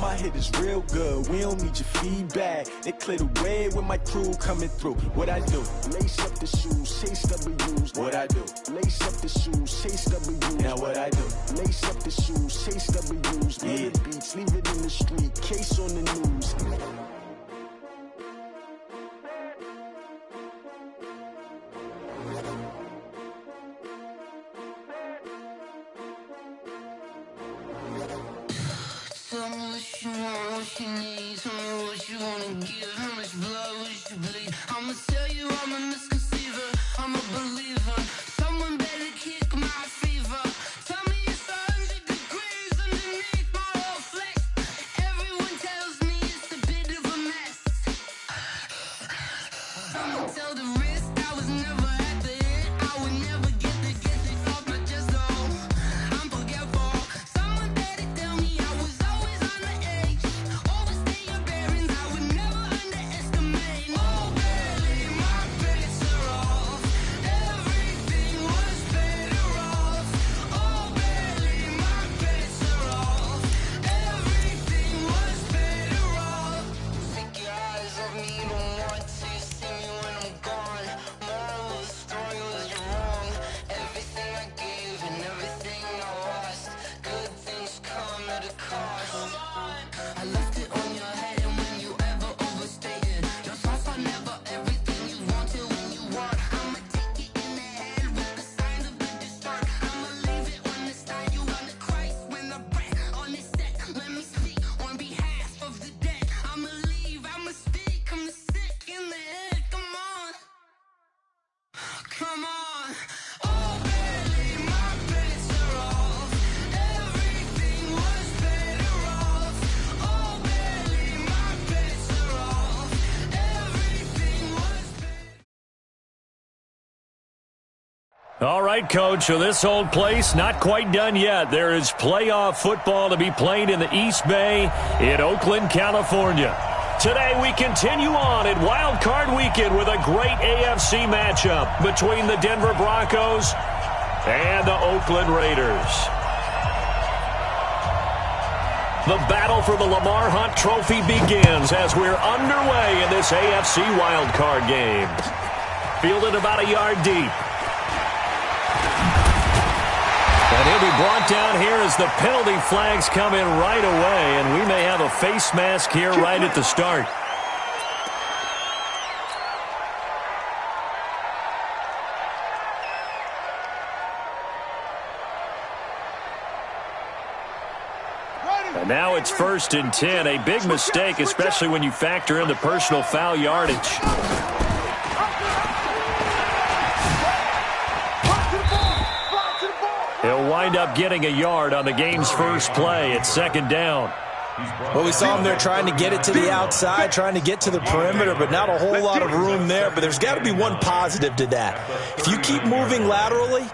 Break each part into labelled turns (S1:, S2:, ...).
S1: my hit is real good. We don't need your feedback. They clear the way with my crew coming through. What I do? Lace up the shoes, chase W's. What I do? Lace up the shoes, chase W's. Now what I do? Lace up the shoes, chase W's. Yeah. Beats, leave it in the street, case on the news.
S2: Tell me what you want, what you need. Tell me what you wanna give. How much blood would you bleed? I'ma tell you I'm a misconceiver, I'm a believer. Someone better kick my fever. Tell me it's 100 degrees underneath my whole flesh. Everyone tells me it's a bit of a mess. Someone tell the risk I was never at the end. I would never get the off my chest though. I'm forgetful. Someone better tell me I was always on the edge. Overstay your bearings, I would never underestimate. Oh baby, my bets are off. Everything was better off. Oh baby, my bets are off. Everything was better off. Take your eyes off me, you don't want to see me when I'm gone. Moral of the story was you're wrong. Everything I gave and everything I lost. Good things come at a cost. I left it on your head, and when you ever overstated, your thoughts are never everything you wanted when you want. I'ma take it in the head with the signs of the distort. I'ma leave it on the side. You on the Christ when the breath on this set. Let me speak on behalf of the dead. I'ma leave, I'ma speak. I'm the sick in the head. Come on, come on. Oh baby, my bets are off. Everything was better off. Oh baby, my bets are off. Everything was better.
S3: All right, Coach, so this old place not quite done yet. There is playoff football to be played in the East Bay in Oakland, California. Today we continue on at Wild Card Weekend with a great AFC matchup between the Denver Broncos and the Oakland Raiders. The battle for the Lamar Hunt Trophy begins as we're underway in this AFC Wild Card game. Fielded about a yard deep. And he'll be brought down here as the penalty flags come in right away, and we may have a face mask here right at the start. And now it's 1st and 10, a big mistake, especially when you factor in the personal foul yardage. He'll wind up getting a yard on the game's first play at 2nd down.
S4: Well, we saw him there trying to get it to the outside, trying to get to the perimeter, but not a whole lot of room there. But there's got to be one positive to that. If you keep moving laterally,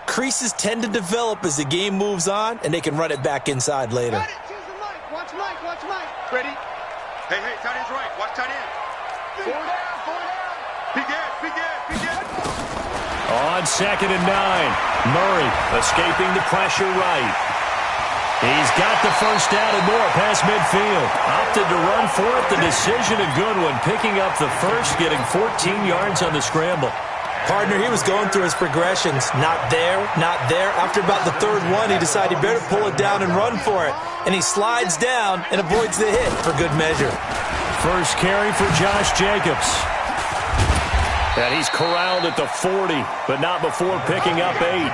S4: creases tend to develop as the game moves on, and they can run it back inside later.
S5: Watch Mike. Ready?
S6: Hey, tight end's right. Watch tight end. Four down. Big gas.
S3: On 2nd and 9, Murray escaping the pressure right. He's got the first down and more past midfield. Opted to run for it. The decision a good one. Picking up the first, getting 14 yards on the scramble.
S4: Partner, he was going through his progressions. Not there. After about the 3rd one, he decided he better pull it down and run for it. And he slides down and avoids the hit for good measure.
S3: First carry for Josh Jacobs. And he's corralled at the 40, but not before picking up 8.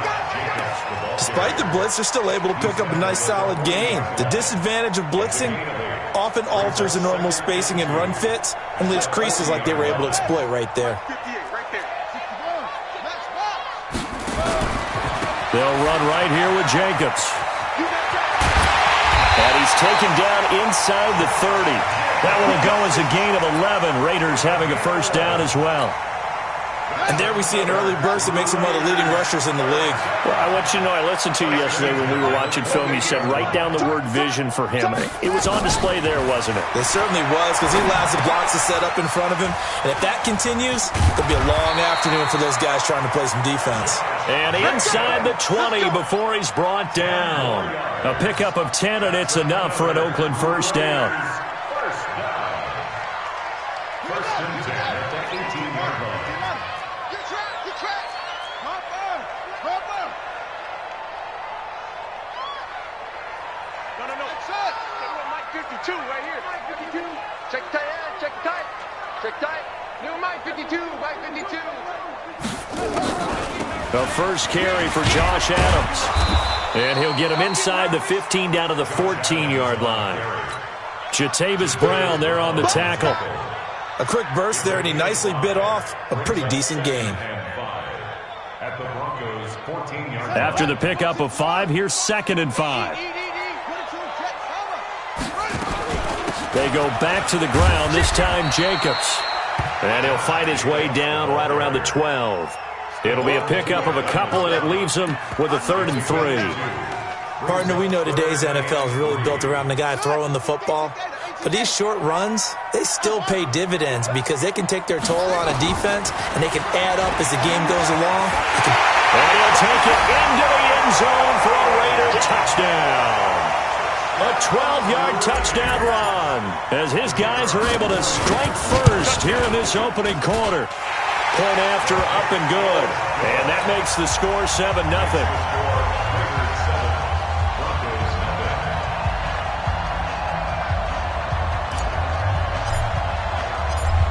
S4: Despite the blitz, they're still able to pick up a nice solid gain. The disadvantage of blitzing often alters the normal spacing and run fits and leaves creases like they were able to exploit right there.
S3: They'll run right here with Jacobs. And he's taken down inside the 30. That one will go as a gain of 11. Raiders having a first down as well.
S4: And there we see an early burst that makes him one of the leading rushers in the league.
S3: Well, I want you to know, I listened to you yesterday when we were watching film. You said write down the word vision for him. It was on display there, wasn't it?
S4: It certainly was, because he allows the blocks to set up in front of him. And if that continues, it'll be a long afternoon for those guys trying to play some defense.
S3: And inside the 20 before he's brought down. A pickup of 10, and it's enough for an Oakland first down.
S7: First and 10 at the 18-yard line.
S5: Get track. Hop on.
S6: No.
S5: That's it.
S6: Mike 52 right here. Mike 52. Check tight. New Mike 52. Mike 52.
S3: The first carry for Josh Adams. And he'll get him inside the 15 down to the 14-yard line. Jatavis Brown there on the tackle.
S4: A quick burst there, and he nicely bit off a pretty decent game.
S7: At the Broncos 14-yard line.
S3: After the pickup of 5, here's 2nd and 5. They go back to the ground, this time Jacobs. And he'll fight his way down right around the 12. It'll be a pickup of a couple, and it leaves him with a 3rd and 3.
S4: Partner, we know today's NFL is really built around the guy throwing the football. But these short runs, they still pay dividends because they can take their toll on a defense, and they can add up as the game goes along.
S3: And he'll take it into the end zone for a Raider touchdown. A 12-yard touchdown run as his guys are able to strike first here in this opening quarter. Point after, up and good. And that makes the score 7-0.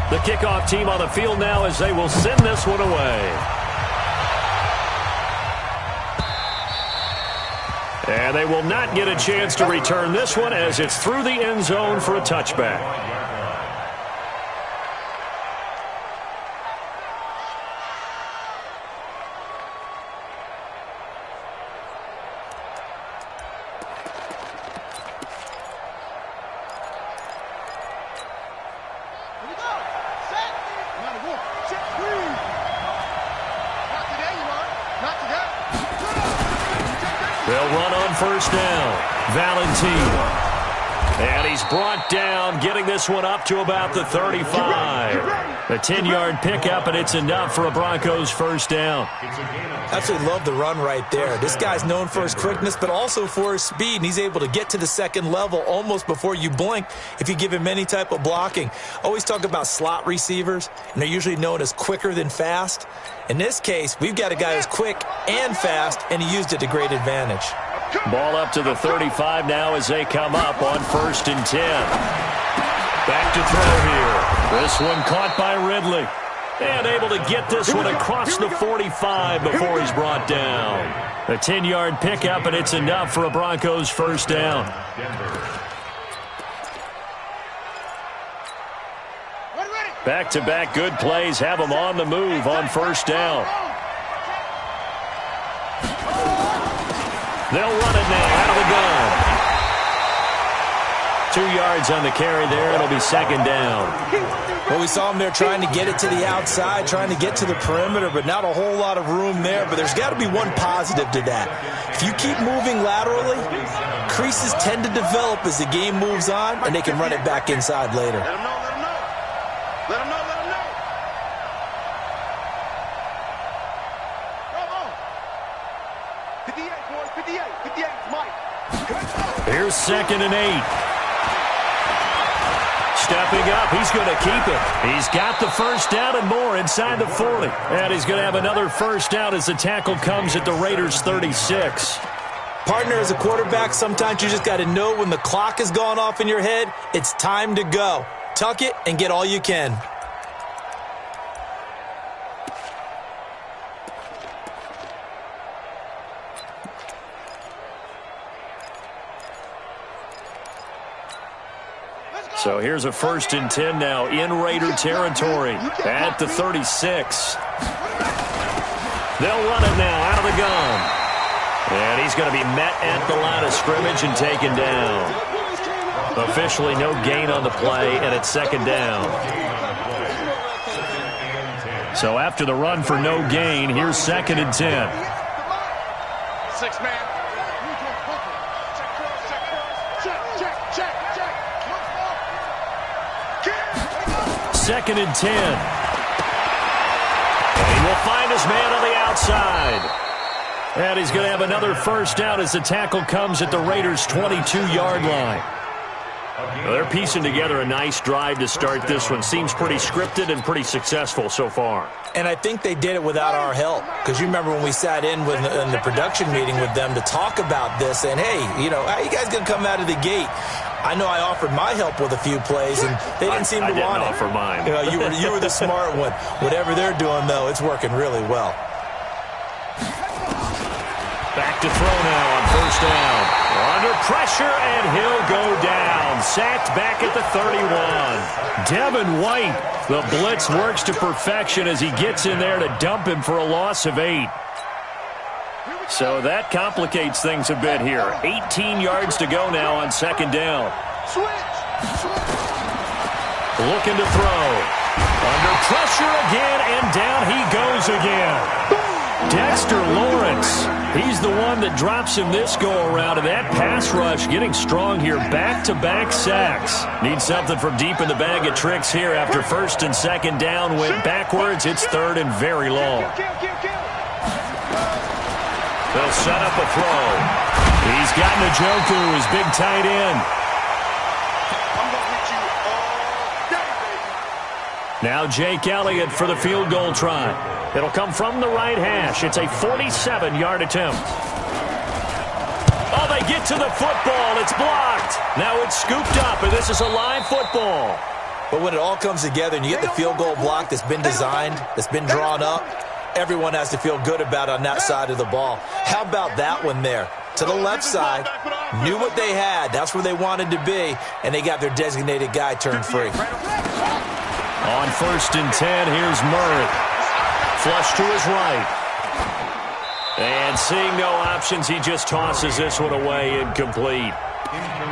S3: The kickoff team on the field now as they will send this one away. And they will not get a chance to return this one as it's through the end zone for a touchback. They'll run on first down. Valentine. And he's brought down, getting this one up to about the 35. A 10-yard pickup, and it's enough for a Broncos first down.
S4: Absolutely love the run right there. This guy's known for his quickness, but also for his speed, and he's able to get to the second level almost before you blink if you give him any type of blocking. Always talk about slot receivers, and they're usually known as quicker than fast. In this case, we've got a guy who's quick and fast, and he used it to great advantage.
S3: Ball up to the 35 now as they come up on 1st and 10. Back to throw here. This one caught by Ridley. And able to get this one across the 45 before he's brought down. A 10-yard pickup, and it's enough for a Broncos first down. Back-to-back good plays have them on the move on first down. They'll run it now out of the gun. 2 yards on the carry there. It'll be 2nd down.
S4: Well, we saw him there trying to get it to the outside, trying to get to the perimeter, but not a whole lot of room there. But there's got to be one positive to that. If you keep moving laterally, creases tend to develop as the game moves on, and they can run it back inside later.
S6: Let him know. Come on. 58, boys. 58, Mike.
S3: Here's 2nd and 8. Stepping up, he's going to keep it. He's got the first down and more inside the 40. And he's going to have another first down as the tackle comes at the Raiders' 36.
S4: Partner, as a quarterback, sometimes you just got to know when the clock has gone off in your head, it's time to go. Tuck it and get all you can.
S3: So here's a 1st and 10 now in Raider territory at the 36. They'll run it now out of the gun. And he's going to be met at the line of scrimmage and taken down. Officially no gain on the play, and it's 2nd down. So after the run for no gain, here's 2nd and 10.
S6: 6-man.
S3: Second and 10. And he will find his man on the outside. And he's going to have another first down as the tackle comes at the Raiders' 22-yard line. Well, they're piecing together a nice drive to start this one. Seems pretty scripted and pretty successful so far.
S4: And I think they did it without our help. Because you remember when we sat in the production meeting with them to talk about this, and hey, you know, how you guys going to come out of the gate? I know I offered my help with a few plays, and they didn't seem to want it.
S3: I didn't offer mine.
S4: You know, you were the smart one. Whatever they're doing, though, it's working really well.
S3: Back to throw now on first down. Under pressure, and he'll go down. Sacked back at the 31. Devin White, the blitz works to perfection as he gets in there to dump him for a loss of 8. So that complicates things a bit here. 18 yards to go now on 2nd down. Looking to throw. Under pressure again, and down he goes again. Dexter Lawrence, he's the one that drops him this go-around, and that pass rush getting strong here. Back-to-back sacks. Needs something from deep in the bag of tricks here after 1st and 2nd down. Went backwards. It's 3rd and very long. They'll set up a throw. He's got Njoku, his big tight end. Now Jake Elliott for the field goal try. It'll come from the right hash. It's a 47-yard attempt. Oh, they get to the football. It's blocked. Now it's scooped up, and this is a live football.
S4: But when it all comes together and you get the field goal block that's been designed, that's been drawn up, everyone has to feel good about on that side of the ball. How about that one there? To the left side, knew what they had. That's where they wanted to be, and they got their designated guy turned free.
S3: On 1st and 10, here's Murray. Flush to his right. And seeing no options, he just tosses this one away, incomplete.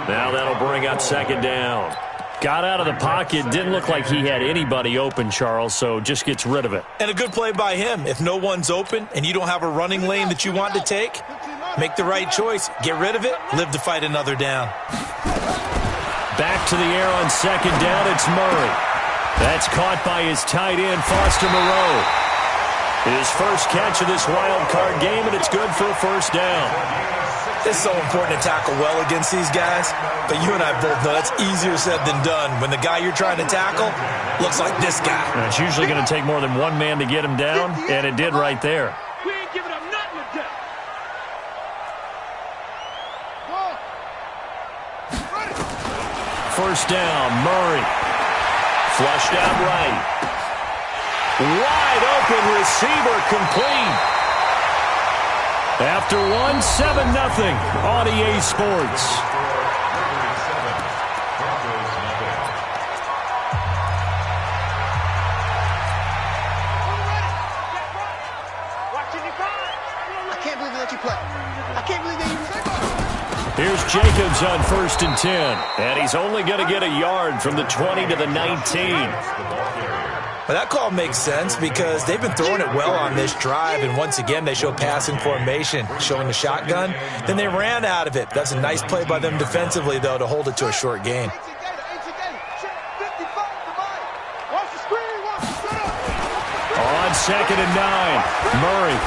S3: Now that'll bring up 2nd down. Got out of the pocket. Didn't look like he had anybody open, Charles, so just gets rid of it.
S4: And a good play by him. If no one's open and you don't have a running lane that you want to take, make the right choice. Get rid of it. Live to fight another down.
S3: Back to the air on 2nd down. It's Murray. That's caught by his tight end, Foster Moreau. His first catch of this wild card game, and it's good for a first down.
S4: It's so important to tackle well against these guys, but you and I both know that's easier said than done. When the guy you're trying to tackle looks like this guy.
S3: And it's usually going to take more than one man to get him down, and it did right there.
S5: We ain't giving up nothing today.
S3: First down, Murray. Flushed out right. Wide open receiver, complete. After 1, 7-0 on EA Sports.
S5: I can't believe they let you play. I can't believe they even say that.
S3: Here's Jacobs on 1st and 10. And he's only going to get a yard from the 20 to the 19.
S4: Well, that call makes sense because they've been throwing it well on this drive, and once again they show passing formation, showing the shotgun. Then they ran out of it. That's a nice play by them defensively, though, to hold it to a short gain.
S5: On
S3: 2nd and 9, Murray.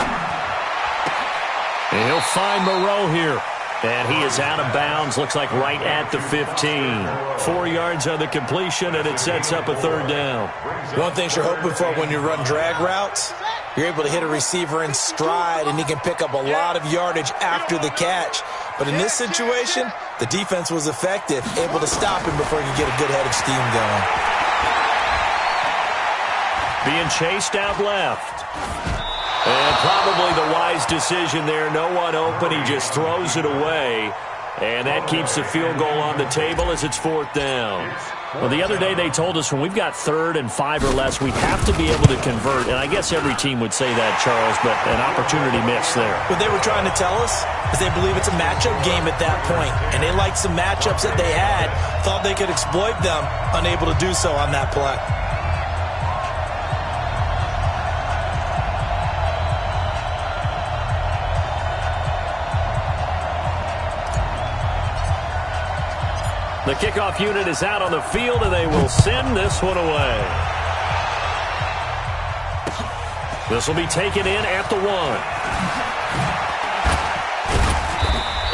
S3: And he'll find Moreau here. And he is out of bounds, looks like right at the 15. 4 yards on the completion, and it sets up a 3rd down.
S4: One thing you're hoping for when you run drag routes, you're able to hit a receiver in stride, and he can pick up a lot of yardage after the catch. But in this situation, the defense was effective, able to stop him before he could get a good head of steam going.
S3: Being chased out left. And probably the wise decision there. No one open. He just throws it away. And that keeps the field goal on the table as it's 4th down. Well, the other day they told us when we've got 3rd and 5 or less, we have to be able to convert. And I guess every team would say that, Charles, but an opportunity missed there.
S4: What they were trying to tell us is they believe it's a matchup game at that point. And they liked some matchups that they had, thought they could exploit them, unable to do so on that play.
S3: The kickoff unit is out on the field, and they will send this one away. This will be taken in at the 1.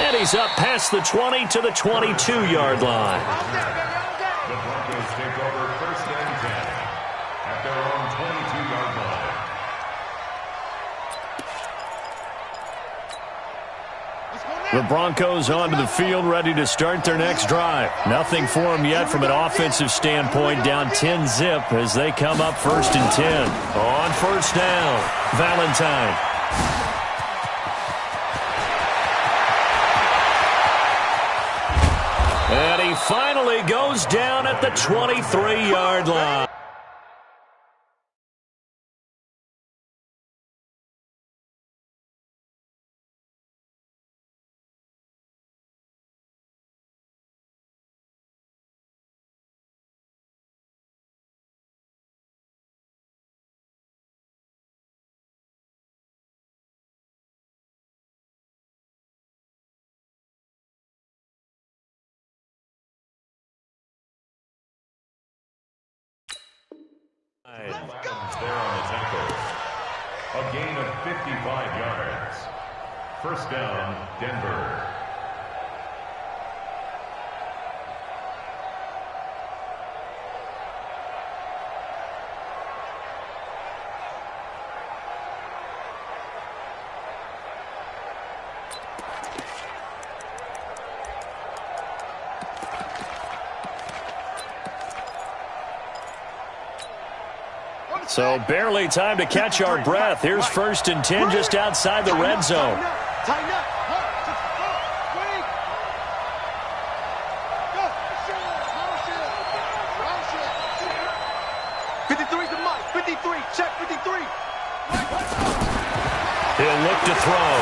S3: And he's up past the 20 to the 22-yard line.
S7: The Broncos take over 1st and 10 at their own 22-yard line.
S3: The Broncos onto the field, ready to start their next drive. Nothing for them yet from an offensive standpoint, down 10-zip as they come up 1st and 10. On 1st down, Valentine. And he finally goes down at the 23-yard line.
S7: There on the tackle. A gain of 55 yards. 1st down, Denver.
S3: So barely time to catch our breath. Here's 1st and 10 just outside the red zone.
S5: Tighten up. Check 53.
S3: He'll look to throw.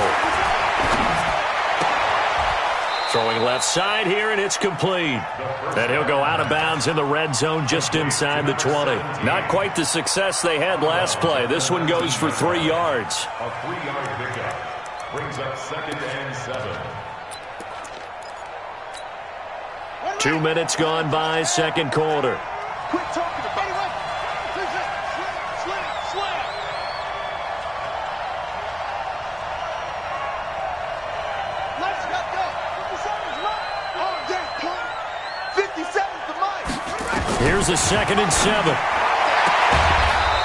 S3: Throwing left side here, and it's complete. And he'll go out of bounds in the red zone just inside the 20. Not quite the success they had last play. This one goes for 3 yards.
S7: A 3-yard pickup brings up 2nd and 7.
S3: 2 minutes gone by, 2nd quarter.
S5: Quit talking about it. Let's go. 57's mine. 57's the mine.
S3: Here's a 2nd and 7.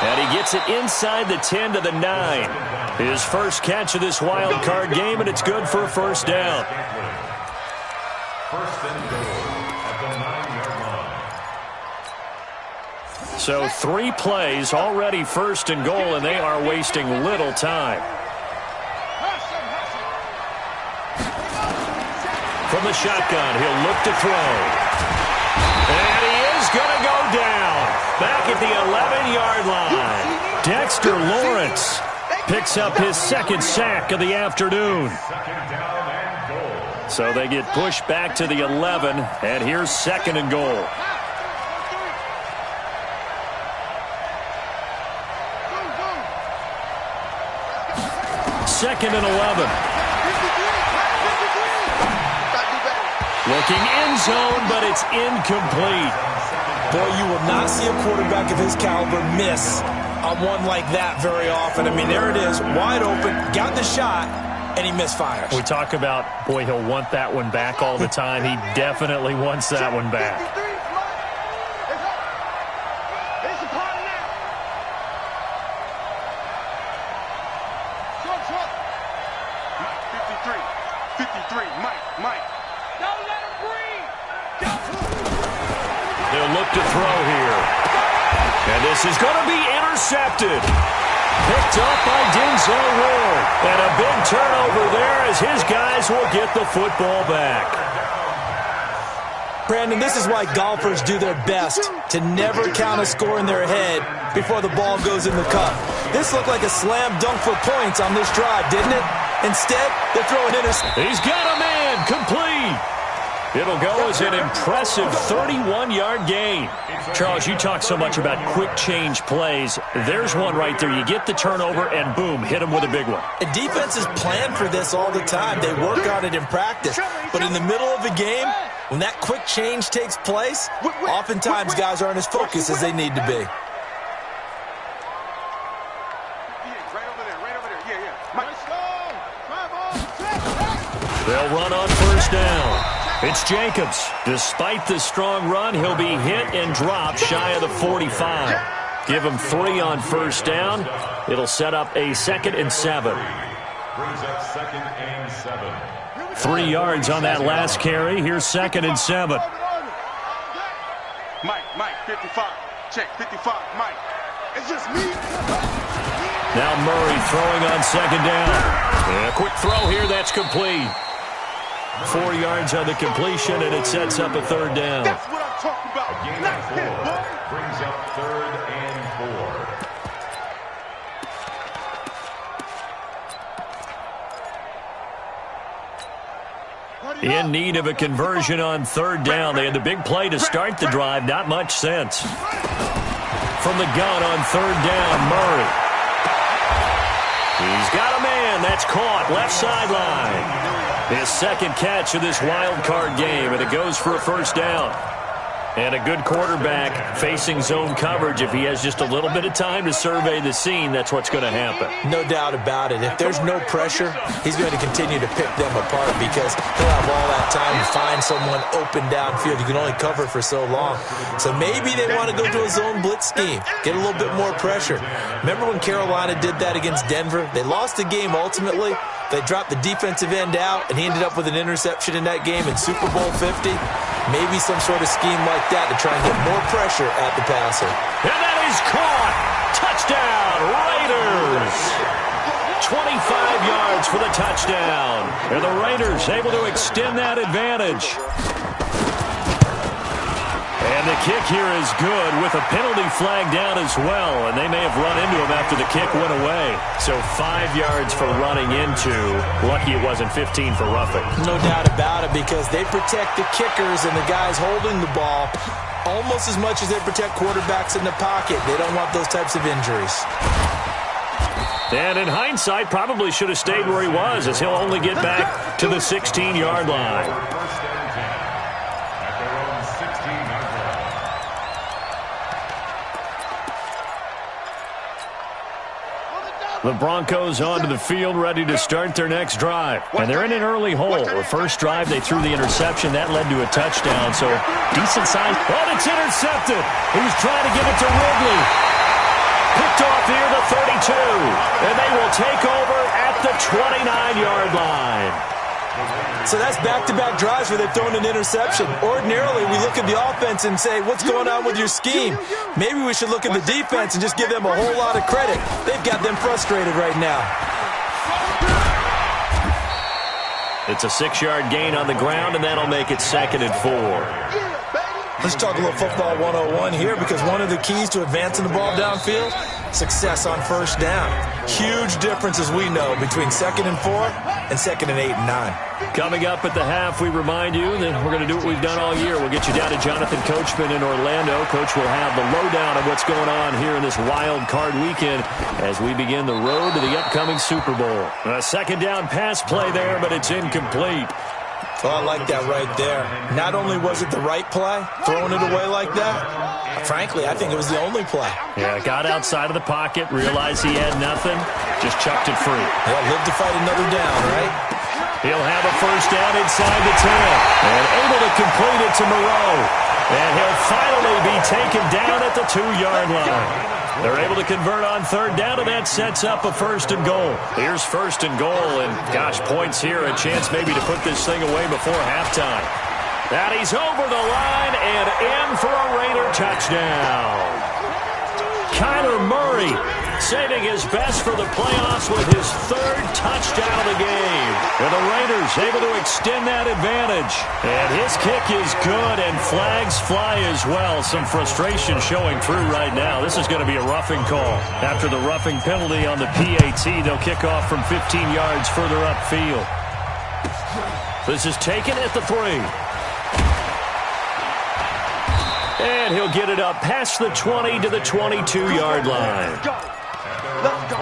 S3: And he gets it inside the 10 to the 9. His first catch of this wild card game, and it's good for a 1st down.
S7: 1st and goal at the 9-yard line.
S3: So 3 plays, already 1st and goal, and they are wasting little time. From the shotgun, he'll look to throw. And he is going to go down. Back at the 11-yard line. Dexter Lawrence picks up his 2nd sack of the afternoon.
S7: 2nd down and goal.
S3: So they get pushed back to the 11, and here's 2nd and goal. Second and 11. Looking end zone, but it's incomplete.
S4: Boy, you will not see a quarterback of his caliber miss on one like that very often. I mean, there it is, wide open, got the shot, and he misfires.
S3: We talk about, boy, he'll want that one back all the time. He definitely wants that one back.
S5: It's a party now. 53, Mike. Don't let him breathe.
S3: They'll look to throw here. And this is going to be intercepted. Picked up by Denzel Ward. And a big turnover there as his guys will get the football back.
S4: Brandon, this is why golfers do their best to never count a score in their head before the ball goes in the cup. This looked like a slam dunk for points on this drive, didn't it? Instead, they're throwing interception.
S3: He's got a man complete. It'll go as an impressive 31-yard gain. Charles, you talk so much about quick change plays. There's one right there. You get the turnover, and boom, hit them with a big one.
S4: And defenses plan for this all the time. They work on it in practice. But in the middle of a game, when that quick change takes place, oftentimes guys aren't as focused as they need to be.
S3: They'll run on first down. It's Jacobs. Despite the strong run, he'll be hit and dropped shy of the 45. Give him 3 on first down. It'll set up a 2nd and 7.
S7: Brings up 2nd and 7.
S3: 3 yards on that last carry. Here's 2nd and 7.
S6: Mike, 55. Check, 55, Mike. It's just me.
S3: Now Murray throwing on 2nd down. And a quick throw here, that's complete. 4 yards on the completion, and it sets up a 3rd down.
S6: That's what I'm talking about.
S7: A gain of 4 brings up 3rd and 4.
S3: In need of a conversion on 3rd down. They had the big play to start the drive. Not much sense. From the gun on 3rd down, Murray. He's got a man. That's caught. Left sideline. His 2nd catch of this wild card game, and it goes for a 1st down. And a good quarterback facing zone coverage. If he has just a little bit of time to survey the scene, that's what's going to happen.
S4: No doubt about it. If there's no pressure, he's going to continue to pick them apart because he'll have all that time to find someone open downfield. You can only cover for so long. So maybe they want to go to a zone blitz scheme, get a little bit more pressure. Remember when Carolina did that against Denver? They lost the game ultimately. They dropped the defensive end out, and he ended up with an interception in that game in Super Bowl 50. Maybe some sort of scheme like that to try and get more pressure at the passer.
S3: And that is caught. Touchdown, Raiders. 25 yards for the touchdown. And the Raiders able to extend that advantage. And the kick here is good with a penalty flag down as well. And they may have run into him after the kick went away. So 5 yards for running into. Lucky it wasn't 15 for roughing.
S4: No doubt about it, because they protect the kickers and the guys holding the ball almost as much as they protect quarterbacks in the pocket. They don't want those types of injuries.
S3: And in hindsight, probably should have stayed where he was, as he'll only get back to the 16-yard line. The Broncos onto the field, ready to start their next drive. And they're in an early hole. The first drive, they threw the interception. That led to a touchdown, so decent size. Oh, it's intercepted. He was trying to give it to Ridley. Picked off near the 32. And they will take over at the 29-yard line.
S4: So that's back-to-back drives where they've thrown an interception. Ordinarily, we look at the offense and say, what's going on with your scheme? Maybe we should look at the defense and just give them a whole lot of credit. They've got them frustrated right now.
S3: It's a 6-yard gain on the ground, and that'll make it 2nd and 4.
S4: Let's talk a little football 101 here, because one of the keys to advancing the ball downfield, success on first down. Huge difference, as we know, between 2nd and 4 and 2nd and 8 and 9.
S3: Coming up at the half, we remind you that we're going to do what we've done all year. We'll get you down to Jonathan Coachman in Orlando. Coach will have the lowdown of what's going on here in this wild card weekend as we begin the road to the upcoming Super Bowl. A 2nd down pass play there, but it's incomplete.
S4: Oh, I like that right there. Not only was it the right play, throwing it away like that, frankly, I think it was the only play.
S3: Yeah, got outside of the pocket, realized he had nothing, just chucked it free.
S4: Yeah, live to fight another down, right?
S3: He'll have a first down inside the 10, and able to complete it to Moreau. And he'll finally be taken down at the 2-yard line. They're able to convert on 3rd down, and that sets up a 1st and goal. Here's 1st and goal, and gosh, points here, a chance maybe to put this thing away before halftime. And he's over the line and in for a Raider touchdown. Kyler Murray saving his best for the playoffs with his 3rd touchdown of the game. And the Raiders able to extend that advantage. And his kick is good, and flags fly as well. Some frustration showing through right now. This is going to be a roughing call. After the roughing penalty on the PAT, they'll kick off from 15 yards further upfield. This is taken at the 3. And he'll get it up past the 20 to the 22-yard line.
S6: Let's go. Let's go.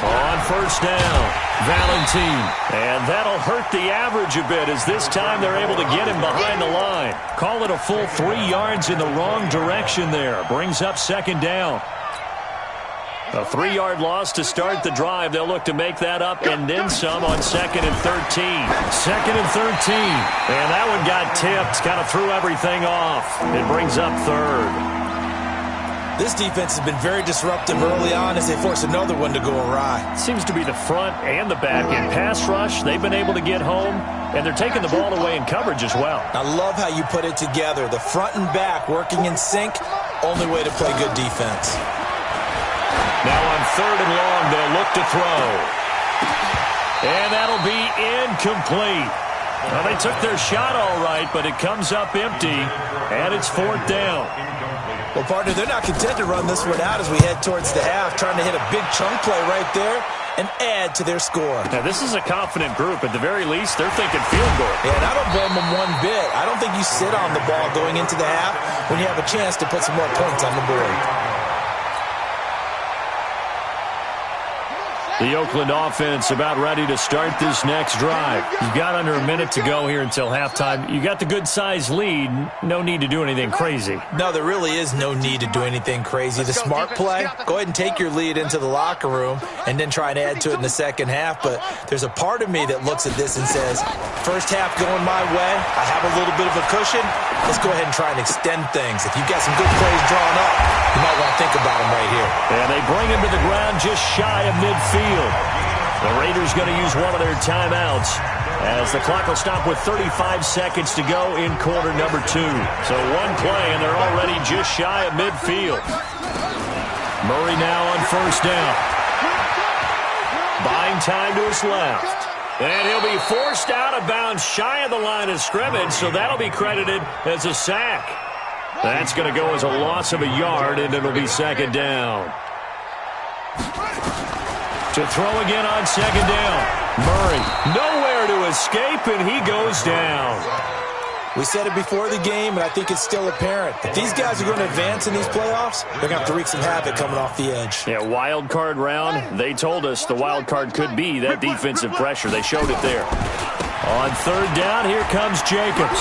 S3: On first down, Valentine. And that'll hurt the average a bit as this time they're able to get him behind the line. Call it a full 3 yards in the wrong direction there. Brings up second down. A 3-yard loss to start the drive. They'll look to make that up and then some on 2nd and 13. 2nd and 13. And that one got tipped. Kind of threw everything off. It brings up 3rd.
S4: This defense has been very disruptive early on as they force another one to go awry.
S3: Seems to be the front and the back. In pass rush, they've been able to get home, and they're taking the ball away in coverage as well.
S4: I love how you put it together. The front and back working in sync, only way to play good defense.
S3: Now on 3rd and long, they'll look to throw. And that'll be incomplete. Well, they took their shot all right, but it comes up empty, and it's 4th down.
S4: Well, partner, they're not content to run this one out as we head towards the half, trying to hit a big chunk play right there and add to their score.
S3: Now, this is a confident group. At the very least, they're thinking field goal.
S4: Yeah, and I don't blame them one bit. I don't think you sit on the ball going into the half when you have a chance to put some more points on the board.
S3: The Oakland offense about ready to start this next drive. You've got under a minute to go here until halftime. You got the good-sized lead. No need to do anything crazy.
S4: No, there really is no need to do anything crazy. The smart play, go ahead and take your lead into the locker room and then try and add to it in the second half. But there's a part of me that looks at this and says, first half going my way, I have a little bit of a cushion. Let's go ahead and try and extend things. If you've got some good plays drawn up, you might want to think about them right here.
S3: And they bring him to the ground just shy of midfield. The Raiders going to use one of their timeouts as the clock will stop with 35 seconds to go in quarter number 2. So one play, and they're already just shy of midfield. Murray now on first down. Buying time to his left. And he'll be forced out of bounds shy of the line of scrimmage, so that'll be credited as a sack. That's going to go as a loss of a yard, and it'll be second down. To throw again on second down. Murray, nowhere to escape, and he goes down.
S4: We said it before the game, and I think it's still apparent. If these guys are going to advance in these playoffs, they're going to have to wreak some havoc coming off the edge.
S3: Yeah, wild card round. They told us the wild card could be that defensive pressure. They showed it there. On third down, here comes Jacobs.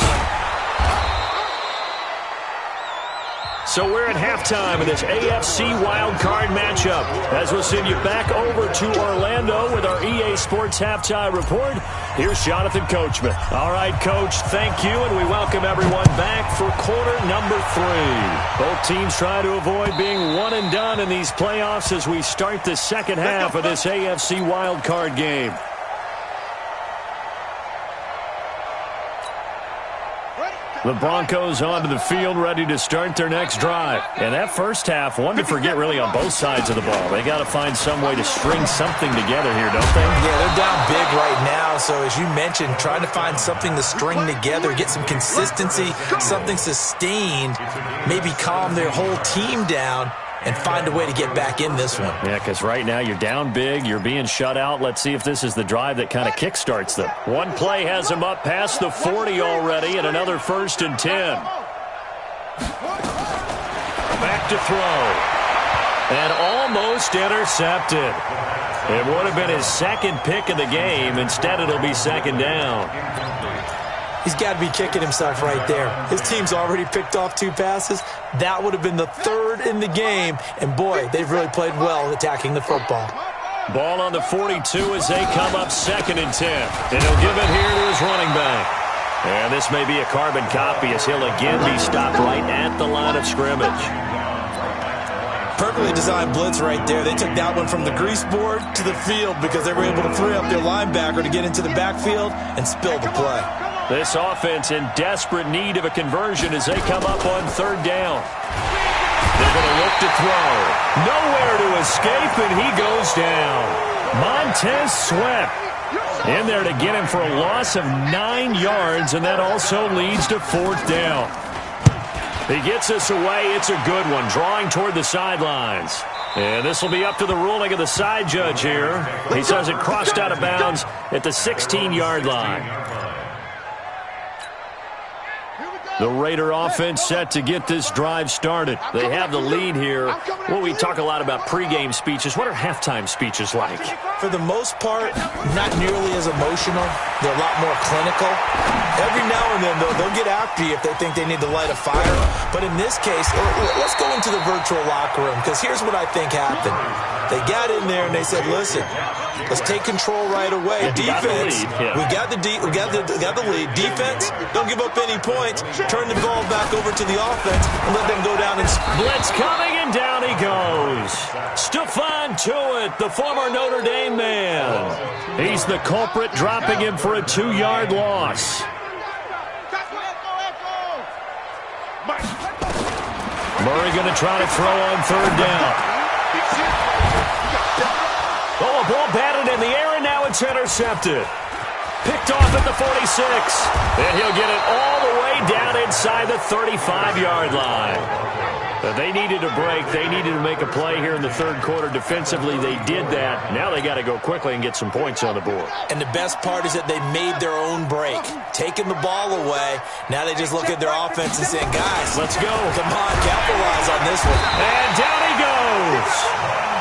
S3: So we're at halftime of this AFC wildcard matchup. As we'll send you back over to Orlando with our EA Sports Halftime Report, here's Jonathan Coachman. All right, Coach, thank you, and we welcome everyone back for quarter number 3. Both teams try to avoid being one and done in these playoffs as we start the second half of this AFC wildcard game. The Broncos onto the field, ready to start their next drive. And that first half, one to forget really on both sides of the ball. They got to find some way to string something together here, don't they?
S4: Yeah, they're down big right now. So as you mentioned, trying to find something to string together, get some consistency, something sustained, maybe calm their whole team down and find a way to get back in this one.
S3: Yeah, because right now you're down big, you're being shut out. Let's see if this is the drive that kind of kickstarts them. One play has them up past the 40 already, and another 1st and 10. Back to throw. And almost intercepted. It would have been his second pick of the game. Instead, it'll be second down.
S4: He's got to be kicking himself right there. His team's already picked off 2 passes. That would have been the 3rd in the game. And, boy, they've really played well attacking the football.
S3: Ball on the 42 as they come up 2nd and 10. And he'll give it here to his running back. And this may be a carbon copy as he'll again be stopped right at the line of scrimmage.
S4: Perfectly designed blitz right there. They took that one from the grease board to the field because they were able to free up their linebacker to get into the backfield and spill the play.
S3: This offense in desperate need of a conversion as they come up on 3rd down. They're going to look to throw. Nowhere to escape, and he goes down. Montez Sweat in there to get him for a loss of 9 yards, and that also leads to 4th down. He gets this away. It's a good one, drawing toward the sidelines. And this will be up to the ruling of the side judge here. He says it crossed out of bounds at the 16-yard line. The Raider offense set to get this drive started. They have the lead here. Well, we talk a lot about pregame speeches. What are halftime speeches like?
S4: For the most part, not nearly as emotional. They're a lot more clinical. Every now and then, they'll get after you if they think they need to light a fire. But in this case, let's go into the virtual locker room, because here's what I think happened. They got in there and they said, listen, let's take control right away. Defense, we got the lead. Defense, don't give up any points. Turn the ball back over to the offense and let them go down and
S3: blitz coming, and down he goes. Stephon Tuitt, the former Notre Dame man. He's the culprit, dropping him for a 2-yard loss. Murray going to try to throw on third down. Oh, a ball batted in the air, and now it's intercepted. Picked off at the 46. And he'll get it all the way down inside the 35-yard line. They needed a break. They needed to make a play here in the third quarter. Defensively, they did that. Now they got to go quickly and get some points on the board.
S4: And the best part is that they made their own break. Taking the ball away. Now they just look at their offense and saying, guys, let's go. Come on, capitalize on this one.
S3: And down he goes.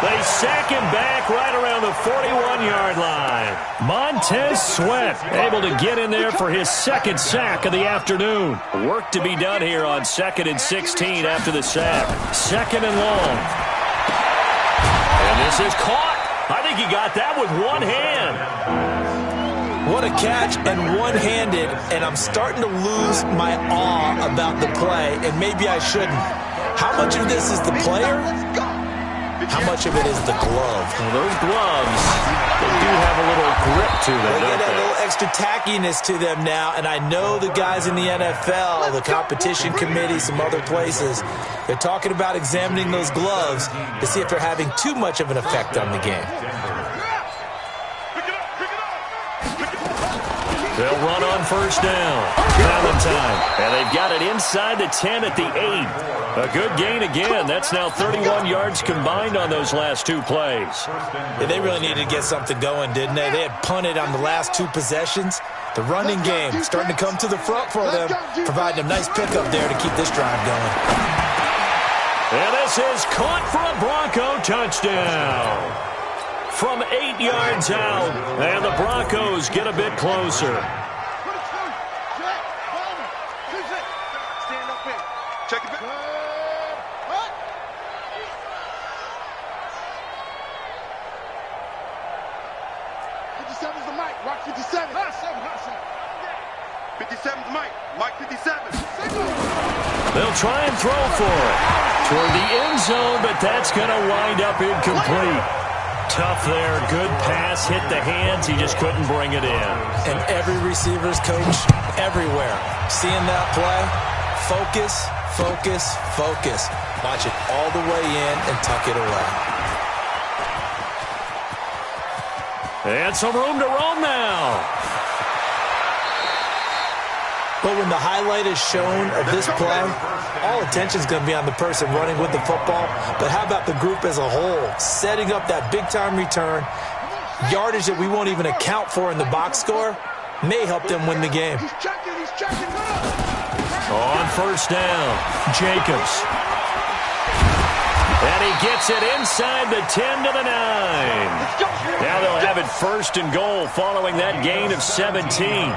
S3: They sack him back right around the 41-yard line. Montez Sweat able to get in there for his second sack of the afternoon. Work to be done here on 2nd and 16 after the sack. 2nd and long. And this is caught. I think he got that with one hand.
S4: What a catch, and one-handed, and I'm starting to lose my awe about the play, and maybe I shouldn't. How much of this is the player? How much of it is the glove?
S3: Well, those gloves, they do have a little grip to them,
S4: They
S3: don't
S4: get a
S3: they?
S4: little extra tackiness to them now, and I know the guys in the NFL, the competition committee, some other places, they're talking about examining those gloves to see if they're having too much of an effect on the game.
S3: They'll run on first down. Valentine. And they've got it inside the 10 at the 8. A good gain again. That's now 31 yards combined on those last two plays.
S4: Yeah, they really needed to get something going, didn't they? They had punted on the last two possessions. The running game starting to come to the front for them, providing a nice pickup there to keep this drive going.
S3: And this is caught for a Bronco touchdown. From 8 yards out, and the Broncos get a bit closer.
S6: Stand up here. Check it back.
S8: 57's the mic. Rock 57.
S6: 57's Mike. Mike 57.
S3: They'll try and throw for it toward the end zone, but that's going to wind up incomplete. Tough there. Good pass. Hit the hands. He just couldn't bring it in.
S4: And every receiver's coach everywhere. Seeing that play, focus, focus, focus. Watch it all the way in and tuck it away.
S3: And some room to roam now.
S4: But when the highlight is shown of this play, all attention is going to be on the person running with the football. But how about the group as a whole? Setting up that big-time return, yardage that we won't even account for in the box score, may help them win the game.
S8: He's checking.
S3: On first down, Jacobs. And he gets it inside the 10 to the 9. Now they'll have it 1st and goal following that gain of 17.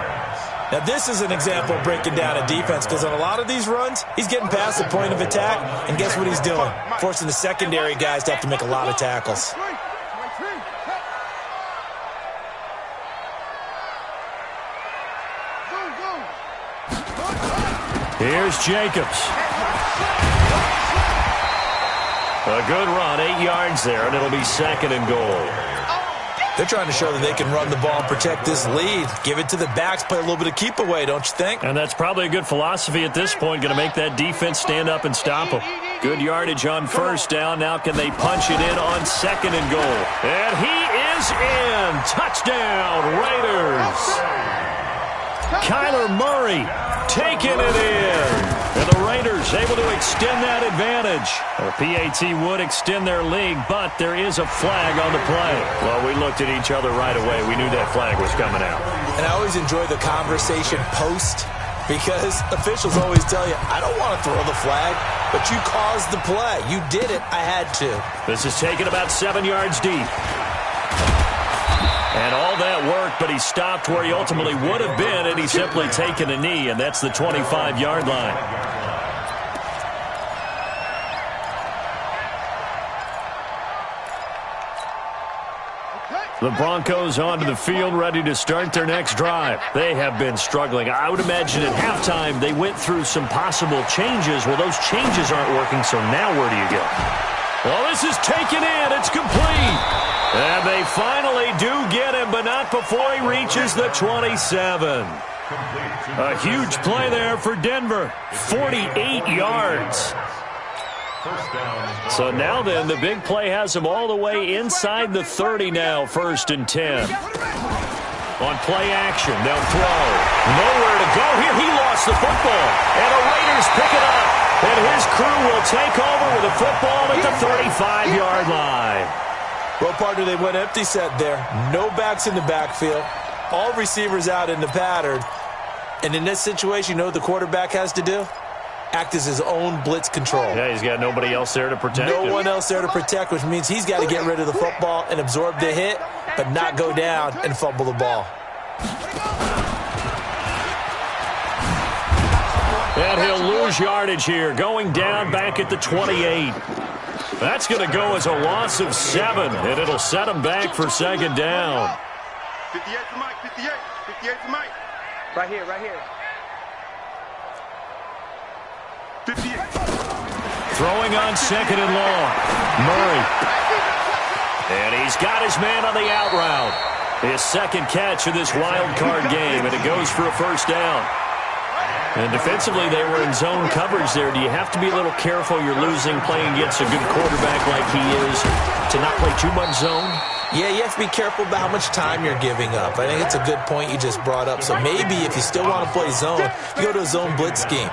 S4: Now, this is an example of breaking down a defense, because on a lot of these runs, he's getting past the point of attack, and guess what he's doing? Forcing the secondary guys to have to make a lot of tackles.
S3: Here's Jacobs. A good run, 8 yards there, and it'll be 2nd and goal.
S4: They're trying to show that they can run the ball and protect this lead. Give it to the backs, play a little bit of keep away, don't you think?
S3: And that's probably a good philosophy at this point, going to make that defense stand up and stop them. Good yardage on first down. Now can they punch it in on 2nd and goal? And he is in. Touchdown, Raiders. Kyler Murray taking it in. And the Raiders able to extend that advantage. The PAT would extend their lead, but there is a flag on the play. Well, we looked at each other right away. We knew that flag was coming out.
S4: And I always enjoy the conversation post, because officials always tell you, I don't want to throw the flag, but you caused the play. You did it. I had to.
S3: This is taken about 7 yards deep. And all that worked, but he stopped where he ultimately would have been, and he's simply taken a knee, and that's the 25-yard line. The Broncos onto the field, ready to start their next drive. They have been struggling. I would imagine at halftime they went through some possible changes. Well, those changes aren't working, so now where do you go? Well, this is taken in. It's complete. And they finally do get him, but not before he reaches the 27. A huge play there for Denver. 48 yards. So now then, the big play has him all the way inside the 30 now, 1st and 10. On play action, they'll throw. Nowhere to go here. He lost the football. And the Raiders pick it up. And his crew will take over with a football at the 35-yard line.
S4: Well, partner, they went empty set there. No backs in the backfield. All receivers out in the pattern. And in this situation, you know what the quarterback has to do? Act as his own blitz control.
S3: Yeah, he's got nobody else there to protect him.
S4: No one else there to protect, which means he's got to get rid of the football and absorb the hit, but not go down and fumble the ball.
S3: And he'll lose yardage here, going down back at the 28. That's going to go as a loss of 7, and it'll set him back for 2nd down.
S8: 58 for Mike, 58. 58 for Mike.
S5: Right here, right here.
S8: 58.
S3: Throwing on 2nd and long. Murray. And he's got his man on the out route. His 2nd catch of this wild card game, and it goes for a 1st down. And defensively, they were in zone coverage there. Do you have to be a little careful? You're losing, playing against a good quarterback like he is, to not play too much zone?
S4: Yeah, you have to be careful about how much time you're giving up. I think it's a good point you just brought up. So maybe if you still want to play zone, you go to a zone blitz scheme.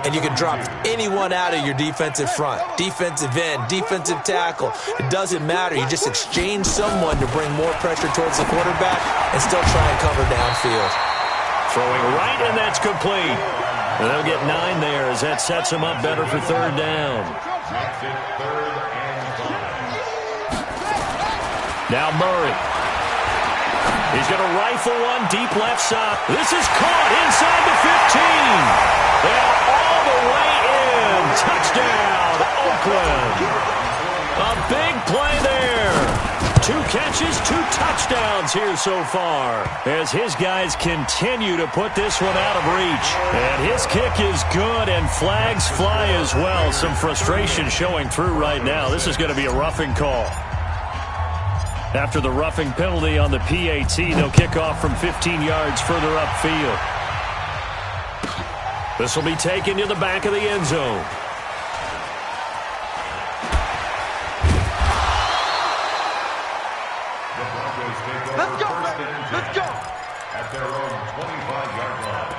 S4: And you can drop anyone out of your defensive front, defensive end, defensive tackle. It doesn't matter. You just exchange someone to bring more pressure towards the quarterback and still try and cover downfield.
S3: Throwing right, and that's complete. And they'll get 9 there as that sets them up better for 3rd down. Now Murray. He's going to rifle one deep left side. This is caught inside the 15. And all the way in. Touchdown, Oakland. A big play there. 2 catches, 2 touchdowns here so far, as his guys continue to put this one out of reach. And his kick is good, and flags fly as well. Some frustration showing through right now. This is going to be a roughing call. After the roughing penalty on the PAT, they'll kick off from 15 yards further upfield. This will be taken to the back of the end zone.
S8: Let's go, let's go.
S7: At their own 25-yard line.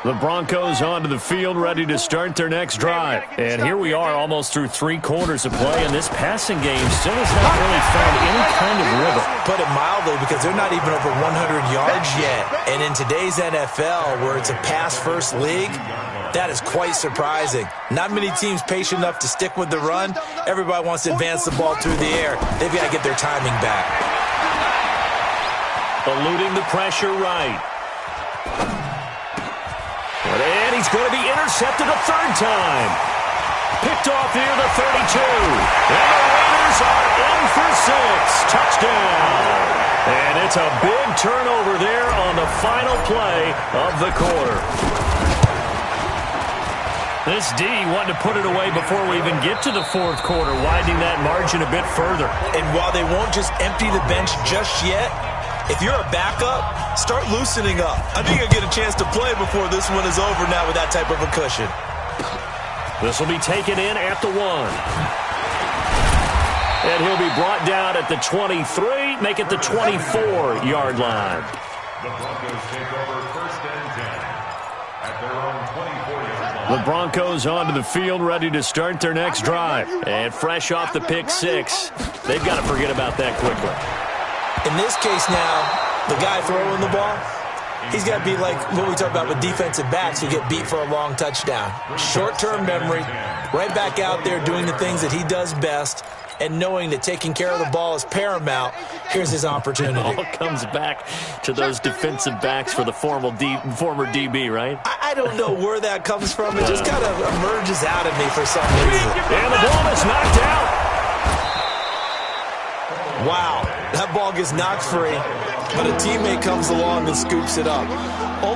S3: The Broncos onto the field, ready to start their next drive. And here we are, almost through 3 quarters of play, and this passing game still has not really found any kind of rhythm.
S4: Put it mildly, because they're not even over 100 yards yet. And in today's NFL, where it's a pass-first league, that is quite surprising. Not many teams patient enough to stick with the run. Everybody wants to advance the ball through the air. They've got to get their timing back.
S3: Eluding the pressure right. And he's going to be intercepted a 3rd time. Picked off near the 32. And the Raiders are in for 6. Touchdown. And it's a big turnover there on the final play of the quarter. This D wanting to put it away before we even get to the 4th quarter, widening that margin a bit further.
S4: And while they won't just empty the bench just yet, if you're a backup, start loosening up. I think you'll get a chance to play before this one is over now with that type of a cushion.
S3: This will be taken in at the 1. And he'll be brought down at the 23, make it the 24-yard line.
S7: The Broncos take over 1st and 10 at their own 24-yard line.
S3: The Broncos onto the field, ready to start their next drive. And fresh off the pick six, they've got to forget about that quickly.
S4: In this case now, the guy throwing the ball, he's got to be like what we talk about with defensive backs who get beat for a long touchdown. Short-term memory, right back out there doing the things that he does best, and knowing that taking care of the ball is paramount. Here's his opportunity.
S3: It all comes back to those defensive backs for the former DB, right?
S4: I don't know where that comes from. It just kind of emerges out of me for some reason.
S3: And the ball is knocked out.
S4: Wow, that ball gets knocked free, but a teammate comes along and scoops it up. It's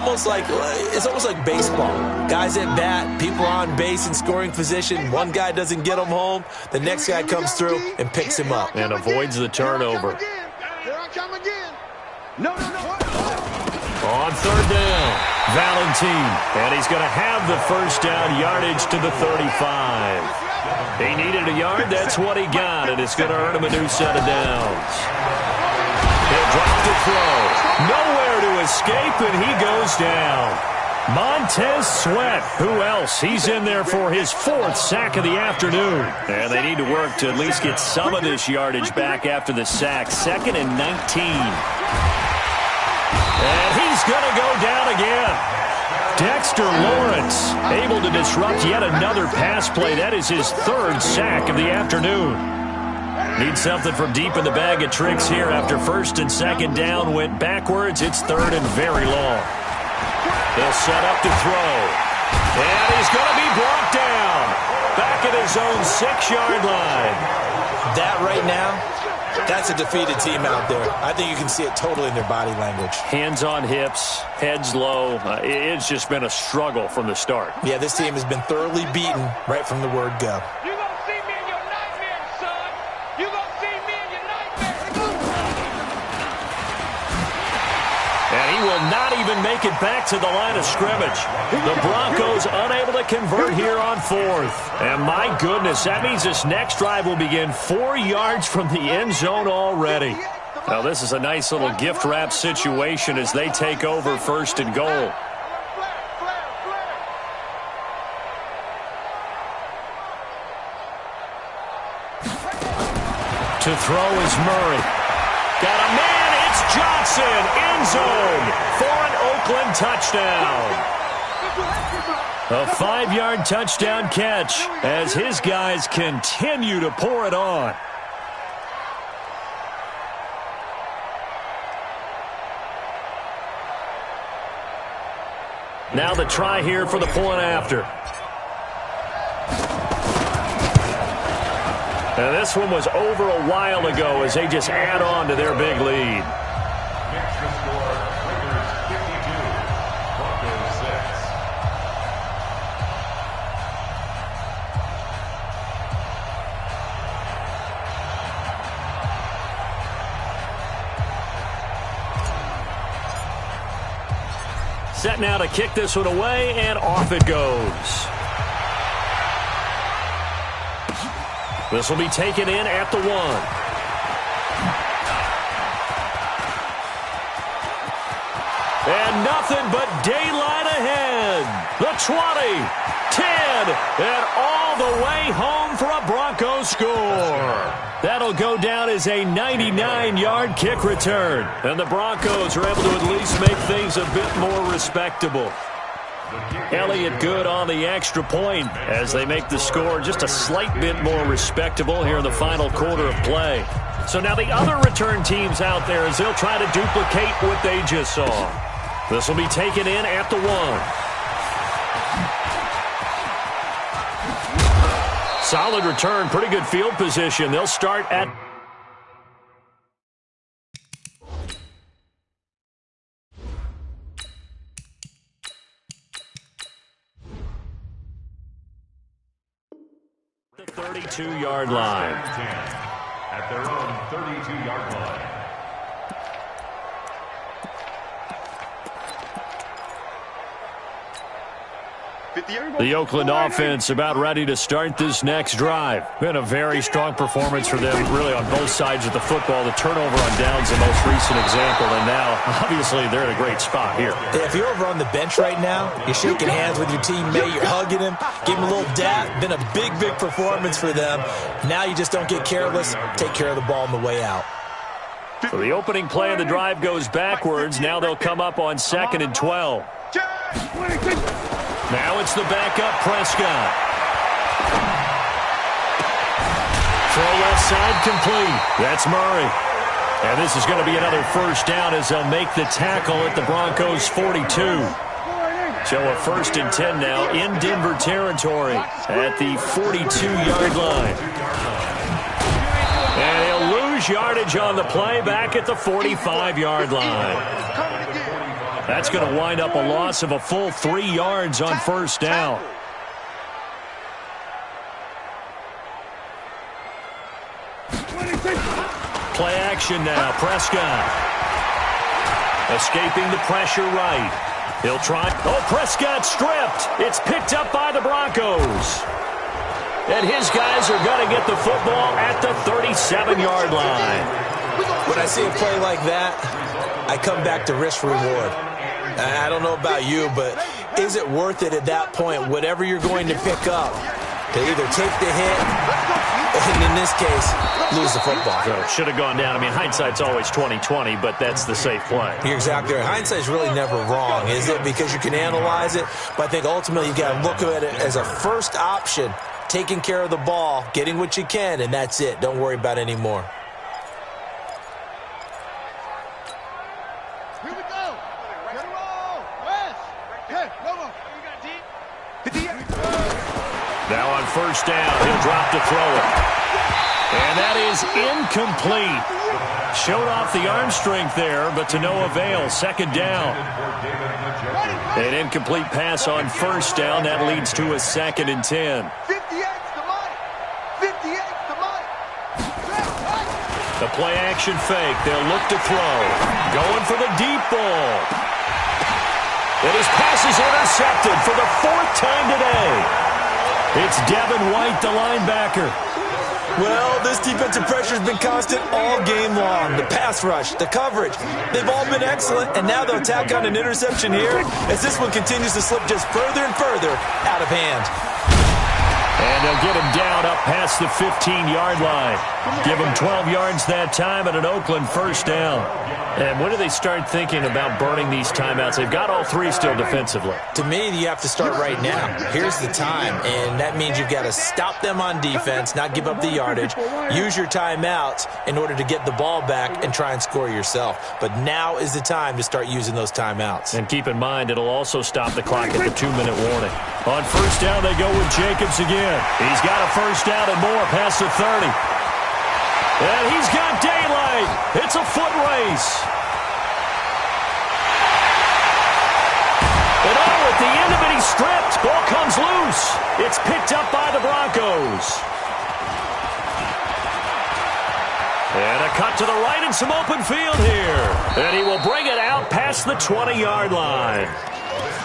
S4: almost like baseball. Guys at bat, people on base in scoring position. One guy doesn't get him home. The next guy comes through and picks him up.
S3: And avoids the turnover.
S8: Here I come again. No.
S3: On 3rd down, Valentine. And he's going to have the first down, yardage to the 35. He needed a yard. That's what he got. And it's going to earn him a new set of downs. He'll drop the throw. Nowhere to escape, and he goes down. Montez Sweat. Who else? He's in there for his 4th sack of the afternoon. And they need to work to at least get some of this yardage back after the sack. 2nd and 19. And he's going to go down again. Dexter Lawrence able to disrupt yet another pass play. That is his 3rd sack of the afternoon. Need something from deep in the bag of tricks here after 1st and 2nd down went backwards. It's 3rd and very long. They'll set up to throw. And he's going to be brought down. Back at his own 6-yard line.
S4: That right now, that's a defeated team out there. I think you can see it totally in their body language.
S3: Hands on hips, heads low. It's just been a struggle from the start.
S4: Yeah, this team has been thoroughly beaten right from the word go.
S6: You're going to see me in your nightmares, son. You're going to see me in your nightmares.
S3: And he will not even make it back to the line of scrimmage. The Broncos unable to convert here on 4th. And my goodness, that means this next drive will begin 4 yards from the end zone already. Now this is a nice little gift wrap situation as they take over 1st and goal. To throw is Murray. Got a man. It's Johnson. End zone for an Oakland touchdown. A 5-yard touchdown catch as his guys continue to pour it on. Now the try here for the point after. And this one was over a while ago as they just add on to their big lead.
S7: Makes the score, Raiders 52, Broncos 6.
S3: Set now to kick this one away, and off it goes. This will be taken in at the 1. And nothing but daylight ahead. The 20, 10, and all the way home for a Broncos score. That'll go down as a 99-yard kick return. And the Broncos are able to at least make things a bit more respectable. Elliott good on the extra point as they make the score just a slight bit more respectable here in the final quarter of play. So now the other return teams out there as they'll try to duplicate what they just saw. This will be taken in at the 1. Solid return, pretty good field position. They'll start at the 32-yard line.
S7: At their own 32-yard line.
S3: The Oakland offense about ready to start this next drive. Been a very strong performance for them, really, on both sides of the football. The turnover on downs the most recent example, and now, obviously, they're in a great spot here.
S4: Yeah, if you're over on the bench right now, you're shaking hands with your teammate, you're hugging him, give him a little dap. Been a big, big performance for them. Now you just don't get careless. Take care of the ball on the way out.
S3: So the opening play of the drive goes backwards. Now they'll come up on 2nd and 12. Now it's the backup Prescott. Throw left side complete. That's Murray. And this is going to be another first down as they'll make the tackle at the Broncos' 42. So a 1st and 10 now in Denver territory at the 42-yard line. And he'll lose yardage on the play back at the 45-yard line. That's going to wind up a loss of a full 3 yards on first down. Play action now. Prescott. Escaping the pressure right. He'll try. Oh, Prescott stripped. It's picked up by the Broncos. And his guys are going to get the football at the 37-yard line.
S4: When I see a play like that, I come back to risk reward. I don't know about you, but is it worth it at that point, whatever you're going to pick up, to either take the hit and, in this case, lose the football?
S3: So it should have gone down. I mean, hindsight's always 20/20, but that's the safe play.
S4: You're exactly right. Hindsight's really never wrong, is it? Because you can analyze it, but I think ultimately you've got to look at it as a first option, taking care of the ball, getting what you can, and that's it. Don't worry about any more.
S3: Now on first down, he'll drop to throw it. And that is incomplete. Showed off the arm strength there, but to no avail. 2nd down. An incomplete pass on first down. That leads to a 2nd and 10.
S8: 58's the money. 58's the money.
S3: The play action fake. They'll look to throw. Going for the deep ball. And his pass is intercepted for the 4th time today. It's Devin White, the linebacker.
S4: Well, this defensive pressure has been constant all game long. The pass rush, the coverage, they've all been excellent, and now they'll tack on an interception here as this one continues to slip just further and further out of hand.
S3: And they'll get him down up past the 15-yard line. Give him 12 yards that time and an Oakland first down. And when do they start thinking about burning these timeouts? They've got all 3 still defensively.
S4: To me, you have to start right now. Here's the time, and that means you've got to stop them on defense, not give up the yardage, use your timeouts in order to get the ball back and try and score yourself. But now is the time to start using those timeouts.
S3: And keep in mind, it'll also stop the clock at the 2-minute warning. On first down, they go with Jacobs again. He's got a first down and more past the 30. And he's got daylight. It's a foot race. And at the end of it, he's stripped. Ball comes loose. It's picked up by the Broncos. And a cut to the right and some open field here. And he will bring it out past the 20-yard line.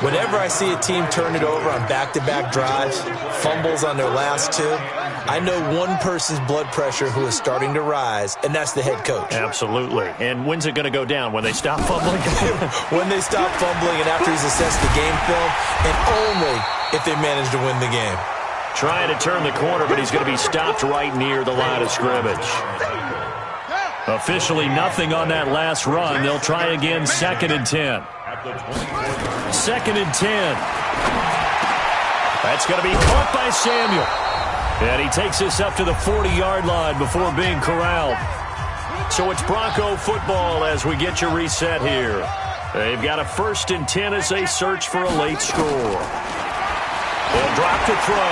S4: Whenever I see a team turn it over on back-to-back drives, fumbles on their last 2, I know one person's blood pressure who is starting to rise, and that's the head coach.
S3: Absolutely. And when's it going to go down? When they stop fumbling?
S4: When they stop fumbling and after he's assessed the game film, and only if they manage to win the game.
S3: Trying to turn the corner, but he's going to be stopped right near the line of scrimmage. Officially nothing on that last run. They'll try again, 2nd and 10. 2nd and 10. That's going to be caught by Samuel. And he takes this up to the 40-yard line before being corralled. So it's Bronco football as we get you reset here. They've got a 1st and 10 as they search for a late score. They'll drop to throw.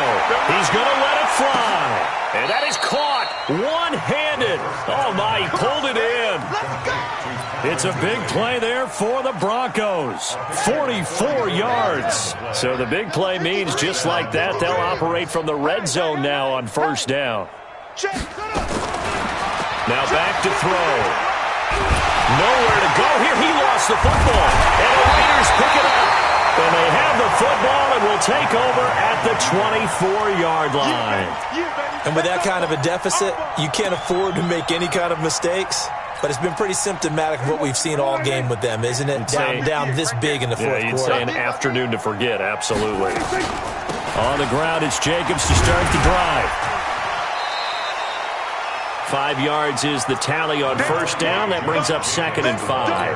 S3: He's going to let it fly. And that is caught one-handed. Oh, my, he pulled it in. It's a big play there for the Broncos. 44 yards. So the big play means just like that, they'll operate from the red zone now on first down. Now back to throw. Nowhere to go here. He lost the football. And the Raiders pick it up. And they have the football and will take over at the 24-yard line.
S4: And with that kind of a deficit, you can't afford to make any kind of mistakes. But it's been pretty symptomatic of what we've seen all game with them, isn't it? Down this big in the fourth quarter.
S3: You'd say an afternoon to forget, absolutely. On the ground, it's Jacobs to start the drive. 5 yards is the tally on first down. That brings up 2nd and 5.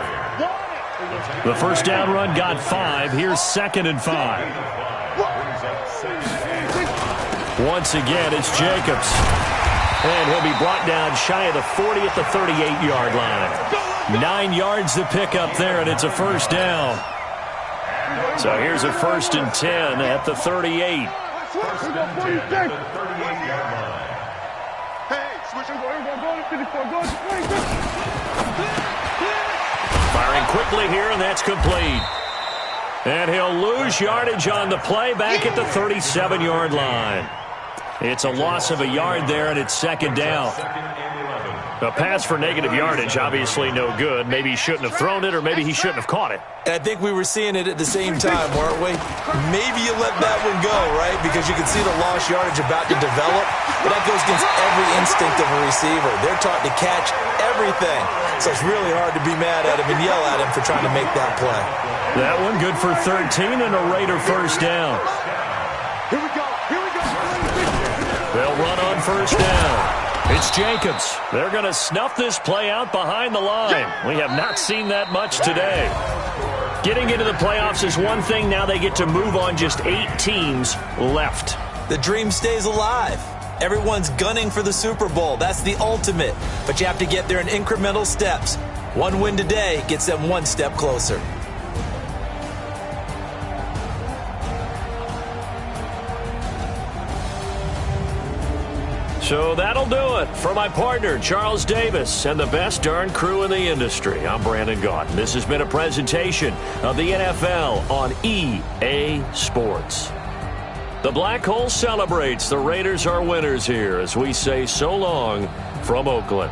S3: The first down run got 5. Here's 2nd and 5. Once again, it's Jacobs. And he'll be brought down shy of the 40 at the 38-yard line. 9 yards to pick up there, and it's a first down. So here's a 1st and 10 at the 38. Firing quickly here, and that's complete. And he'll lose yardage on the play back at the 37-yard line. It's a loss of a yard there, and it's 2nd down. A pass for negative yardage, obviously no good. Maybe he shouldn't have thrown it, or maybe he shouldn't have caught it.
S4: And I think we were seeing it at the same time, weren't we? Maybe you let that one go, right? Because you can see the lost yardage about to develop. But that goes against every instinct of a receiver. They're taught to catch everything. So it's really hard to be mad at him and yell at him for trying to make that play.
S3: That one good for 13 and a Raider first down.
S8: Here we go.
S3: They'll run on first down. It's Jacobs. They're going to snuff this play out behind the line. We have not seen that much today. Getting into the playoffs is one thing. Now they get to move on. Just 8 teams left.
S4: The dream stays alive. Everyone's gunning for the Super Bowl. That's the ultimate. But you have to get there in incremental steps. One win today gets them one step closer.
S3: So that'll do it. For my partner, Charles Davis, and the best darn crew in the industry, I'm Brandon Gaudin. This has been a presentation of the NFL on EA Sports. The Black Hole celebrates. The Raiders are winners here as we say so long from Oakland.